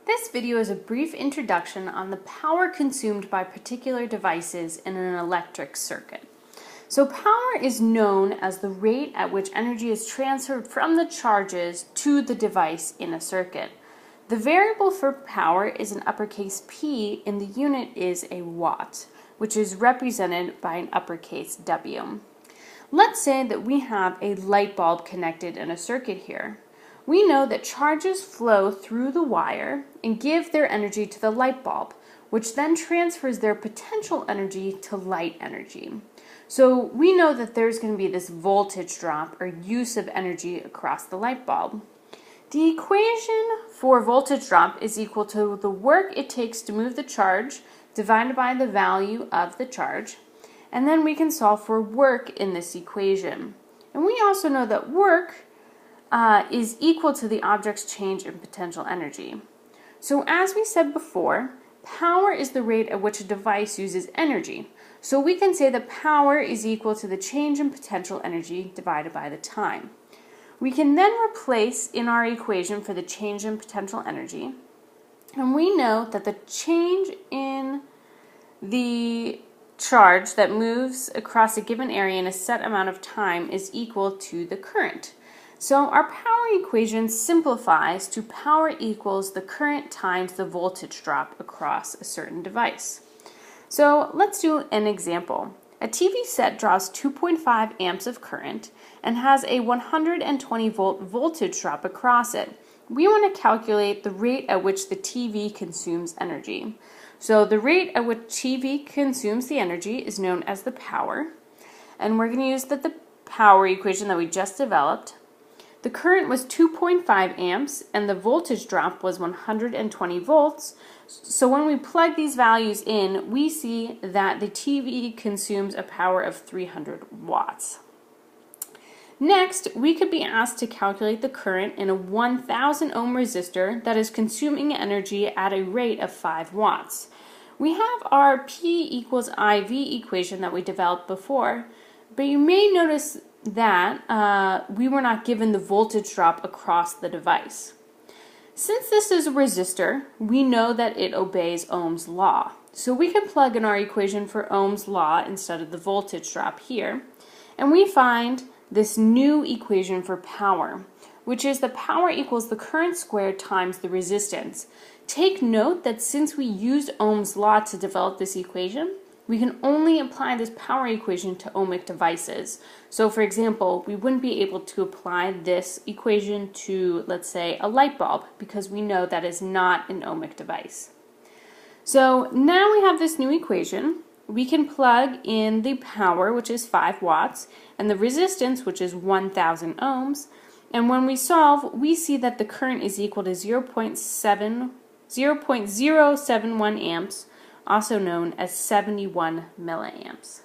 This video is a brief introduction on the power consumed by particular devices in an electric circuit. So power is known as the rate at which energy is transferred from the charges to the device in a circuit. The variable for power is an uppercase P and the unit is a watt, which is represented by an uppercase W. Let's say that we have a light bulb connected in a circuit here. We know that charges flow through the wire and give their energy to the light bulb, which then transfers their potential energy to light energy. So we know that there's going to be this voltage drop or use of energy across the light bulb. The equation for voltage drop is equal to the work it takes to move the charge divided by the value of the charge, and then we can solve for work in this equation. And we also know that work is equal to the object's change in potential energy. So as we said before, power is the rate at which a device uses energy. So we can say that power is equal to the change in potential energy divided by the time. We can then replace in our equation for the change in potential energy, and we know that the change in the charge that moves across a given area in a set amount of time is equal to the current. So our power equation simplifies to power equals the current times the voltage drop across a certain device. So let's do an example. A TV set draws 2.5 amps of current and has a 120 volt voltage drop across it. We want to calculate the rate at which the TV consumes energy. So the rate at which TV consumes the energy is known as the power, and we're going to use the power equation that we just developed. The current was 2.5 amps and the voltage drop was 120 volts. So when we plug these values in, we see that the TV consumes a power of 300 watts. Next, we could be asked to calculate the current in a 1000 ohm resistor that is consuming energy at a rate of 5 watts. We have our P equals IV equation that we developed before, but you may notice that we were not given the voltage drop across the device. Since this is a resistor, we know that it obeys Ohm's law. So we can plug in our equation for Ohm's law instead of the voltage drop here, and we find this new equation for power, which is the power equals the current squared times the resistance. Take note that since we used Ohm's law to develop this equation, we can only apply this power equation to ohmic devices. So for example, we wouldn't be able to apply this equation to, let's say, a light bulb because we know that is not an ohmic device. So now we have this new equation. We can plug in the power, which is 5 watts, and the resistance, which is 1000 ohms. And when we solve, we see that the current is equal to 0.071 amps, also known as 71 milliamps.